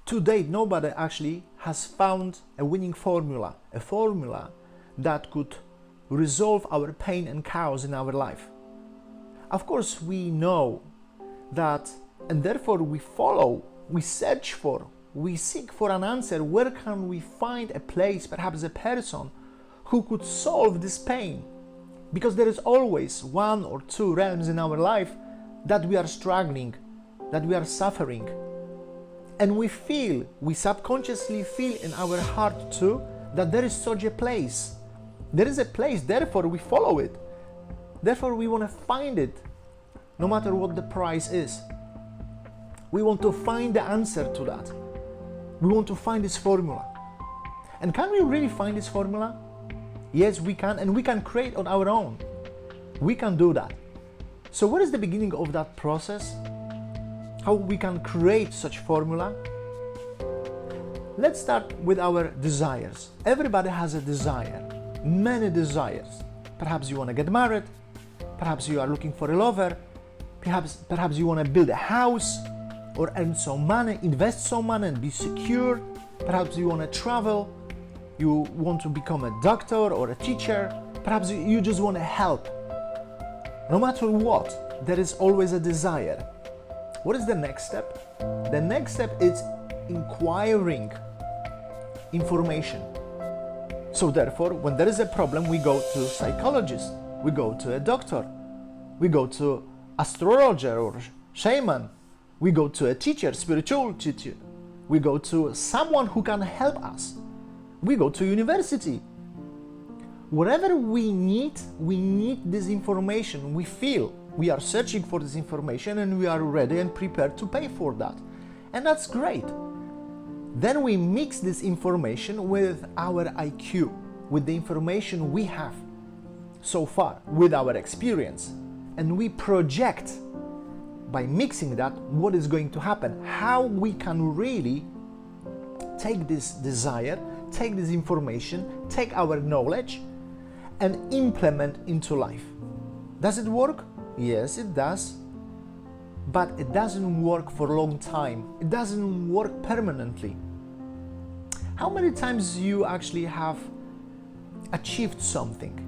To date, nobody actually has found a winning formula, a formula that could resolve our pain and chaos in our life. Of course, we know that, and therefore we follow, we search for, we seek for an answer. Where can we find a place, perhaps a person, who could solve this pain? Because there is always one or two realms in our life that we are struggling, that we are suffering. And we subconsciously feel in our heart too, that there is such a place. There is a place, therefore we follow it. Therefore we want to find it, no matter what the price is. We want to find the answer to that. We want to find this formula. And can we really find this formula? Yes, we can, and we can create on our own. We can do that. So what is the beginning of that process? How we can create such formula? Let's start with our desires. Everybody has a desire, many desires. Perhaps you want to get married, perhaps you are looking for a lover, perhaps you want to build a house or earn some money, invest some money and be secure. Perhaps you want to travel, you want to become a doctor or a teacher, perhaps you just want to help. No matter what, there is always a desire. What is the next step? The next step is inquiring information. So therefore, when there is a problem, we go to a psychologist, we go to a doctor, we go to astrologer or shaman, we go to a teacher, spiritual teacher, we go to someone who can help us, we go to university. Whatever we need this information. We feel we are searching for this information and we are ready and prepared to pay for that. And that's great. Then we mix this information with our IQ, with the information we have so far, with our experience. And we project, by mixing that, what is going to happen, how we can really take this desire, take this information, take our knowledge, and implement into life. Does it work? Yes, it does. But it doesn't work for a long time. It doesn't work permanently. How many times you actually have achieved something?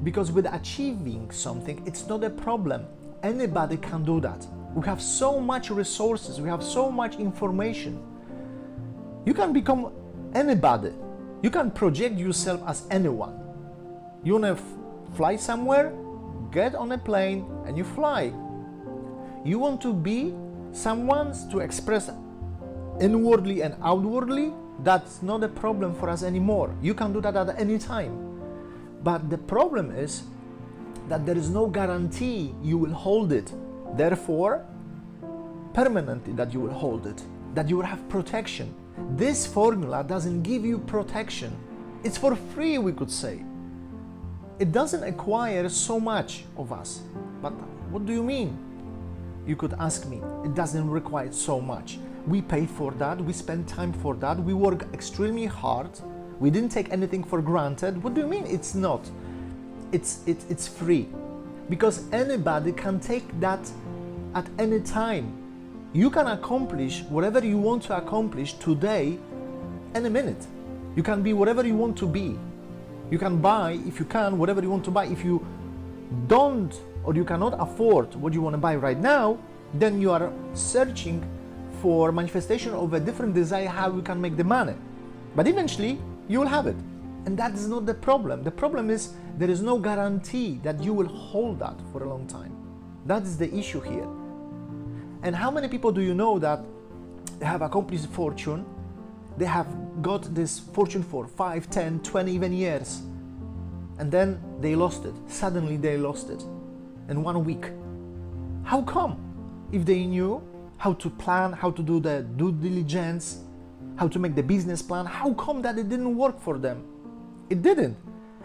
Because with achieving something, it's not a problem. Anybody can do that. We have so much resources, we have so much information. You can become anybody. You can project yourself as anyone. You want to fly somewhere? Get on a plane and you fly. You want to be someone to express inwardly and outwardly? That's not a problem for us anymore. You can do that at any time. But the problem is that there is no guarantee you will hold it. Therefore, permanently that you will hold it, that you will have protection. This formula doesn't give you protection. It's for free, we could say. It doesn't acquire so much of us. But what do you mean? You could ask me. It doesn't require so much. We pay for that, we spend time for that, we work extremely hard. We didn't take anything for granted. What do you mean it's not? It's free. Because anybody can take that at any time. You can accomplish whatever you want to accomplish today, any minute. You can be whatever you want to be. You can buy, if you can, whatever you want to buy. If you don't or you cannot afford what you want to buy right now, then you are searching for manifestation of a different desire, how you can make the money. But eventually, you will have it. And that is not the problem. The problem is there is no guarantee that you will hold that for a long time. That is the issue here. And how many people do you know that they have accomplished fortune? They have got this fortune for 5, 10, 20 even years. And then they lost it. Suddenly they lost it in 1 week. How come? If they knew how to plan, how to do the due diligence, how to make the business plan, how come that it didn't work for them? It didn't.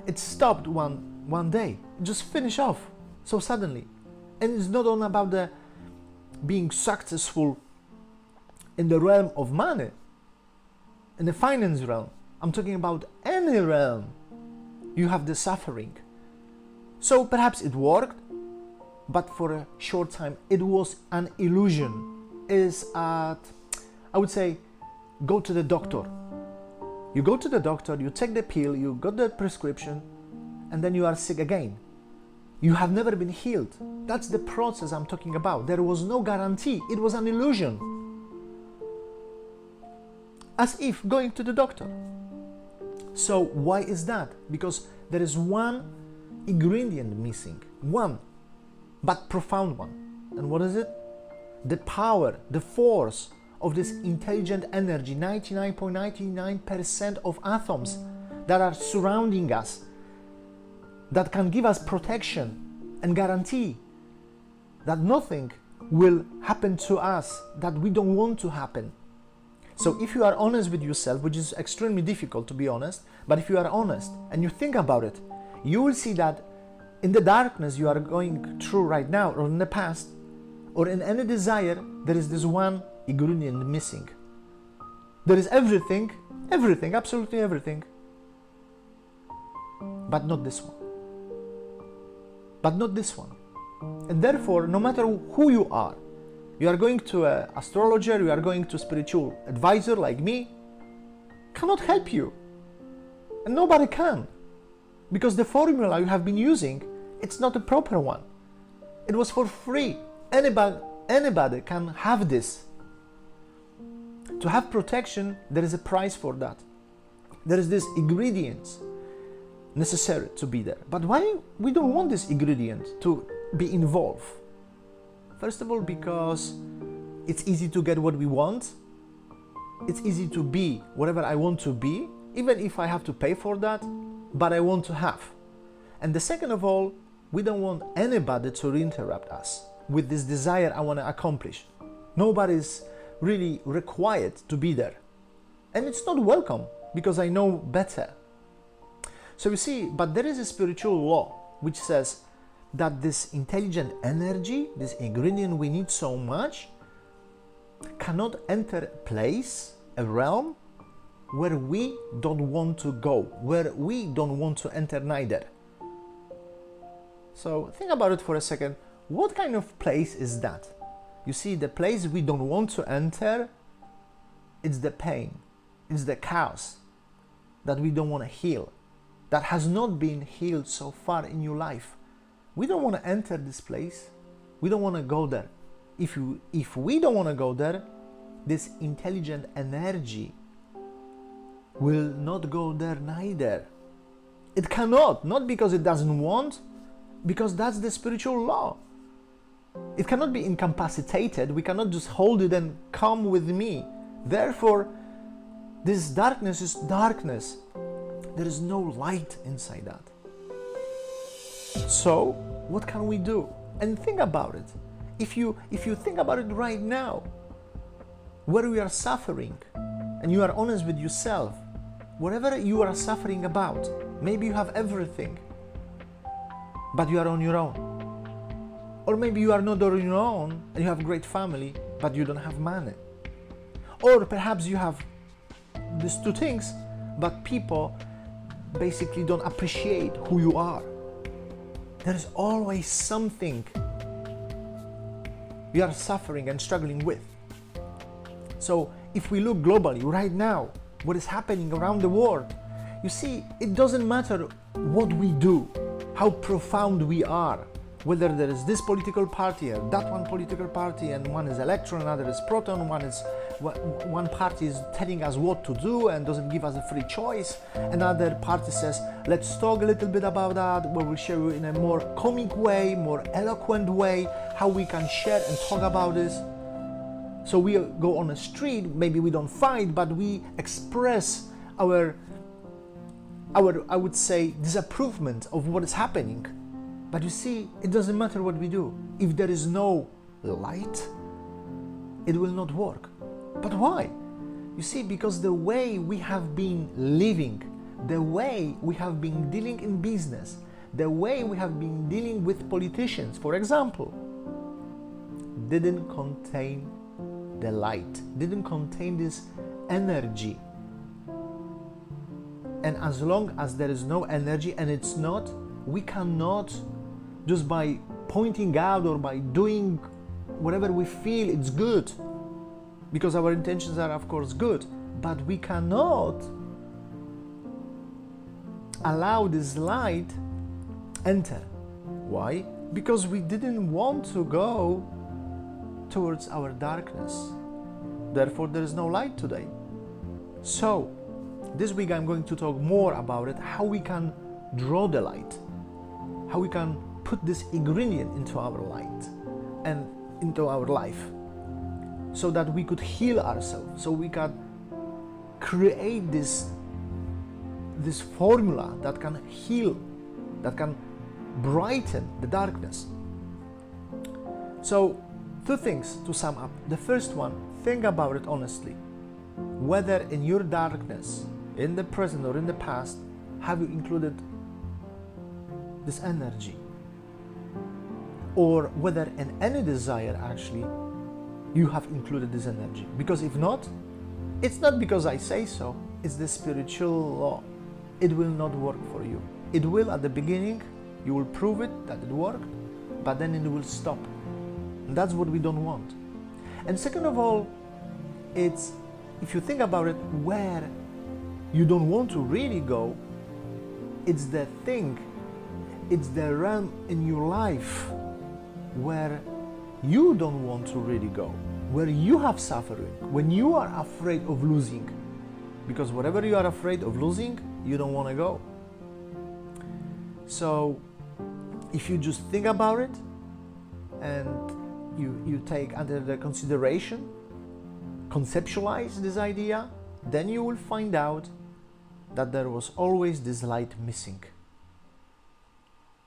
It stopped one day. It just finished off so suddenly. And it's not only about the being successful in the realm of money, in the finance realm. I'm talking about any realm. You have the suffering. So perhaps it worked, but for a short time it was an illusion. I would say go to the doctor. You go to the doctor, you take the pill, you got the prescription, and then you are sick again. You have never been healed. That's the process I'm talking about. There was no guarantee. It was an illusion. As if going to the doctor. So why is that? Because there is one ingredient missing. One, but profound one. And what is it? The power, the force of this intelligent energy, 99.99% of atoms that are surrounding us, that can give us protection and guarantee that nothing will happen to us that we don't want to happen. So if you are honest with yourself, which is extremely difficult to be honest, but if you are honest and you think about it, you will see that in the darkness you are going through right now, or in the past, or in any desire, there is this one ingredient missing. There is everything, absolutely everything, but not this one. But not this one. And therefore, no matter who you are going to an astrologer, you are going to a spiritual advisor like me, cannot help you. And nobody can. Because the formula you have been using, it's not a proper one. It was for free. Anybody can have this. To have protection, there is a price for that. There is this ingredients necessary to be there. But why we don't want this ingredient to be involved? First of all, because it's easy to get what we want. It's easy to be whatever I want to be, even if I have to pay for that, but I want to have. And the second of all, we don't want anybody to interrupt us with this desire I want to accomplish. Nobody's really required to be there. And it's not welcome, because I know better. So you see, but there is a spiritual law which says that this intelligent energy, this ingredient we need so much, cannot enter a place, a realm, where we don't want to go, where we don't want to enter neither. So think about it for a second. What kind of place is that? You see, the place we don't want to enter, it's the pain, it's the chaos that we don't want to heal, that has not been healed so far in your life. We don't want to enter this place. We don't want to go there. If we don't want to go there, this intelligent energy will not go there neither. It cannot, not because it doesn't want, because that's the spiritual law. It cannot be incapacitated. We cannot just hold it and come with me. Therefore, this darkness is darkness. There is no light inside that. So, what can we do? And think about it. If you think about it right now, where we are suffering, and you are honest with yourself, whatever you are suffering about, maybe you have everything, but you are on your own. Or maybe you are not on your own and you have a great family, but you don't have money. Or perhaps you have these two things, but people basically don't appreciate who you are. There is always something we are suffering and struggling with. So if we look globally right now, what is happening around the world, you see, it doesn't matter what we do, how profound we are, whether there is this political party or that one political party, and one is electron, another is proton, one party is telling us what to do and doesn't give us a free choice, another party says, let's talk a little bit about that, we will share in a more comic way, more eloquent way, how we can share and talk about this. So we go on a street, maybe we don't fight, but we express our I would say, disapproval of what is happening. But you see, it doesn't matter what we do. If there is no light, it will not work. But why? You see, because the way we have been living, the way we have been dealing in business, the way we have been dealing with politicians, for example, didn't contain the light, didn't contain this energy. And as long as there is no energy, and it's not, we cannot just by pointing out or by doing whatever we feel it's good, because our intentions are of course good, but we cannot allow this light enter. Why? Because we didn't want to go towards our darkness. Therefore, there is no light today. So, this week I'm going to talk more about it, how we can draw the light, how we can put this ingredient into our light and into our life, so that we could heal ourselves, so we can create this formula that can heal, that can brighten the darkness. So, two things to sum up. The first one, think about it honestly. Whether in your darkness, in the present or in the past, have you included this energy? Or whether in any desire actually you have included this energy. Because if not, it's not because I say so, it's the spiritual law. It will not work for you. It will at the beginning, you will prove it that it worked, but then it will stop. And that's what we don't want. And second of all, it's, if you think about it, where you don't want to really go, it's the thing, it's the realm in your life where you don't want to really go, where you have suffering, when you are afraid of losing. Because whatever you are afraid of losing, you don't want to go. So if you just think about it and you take under the consideration, conceptualize this idea, then you will find out that there was always this light missing.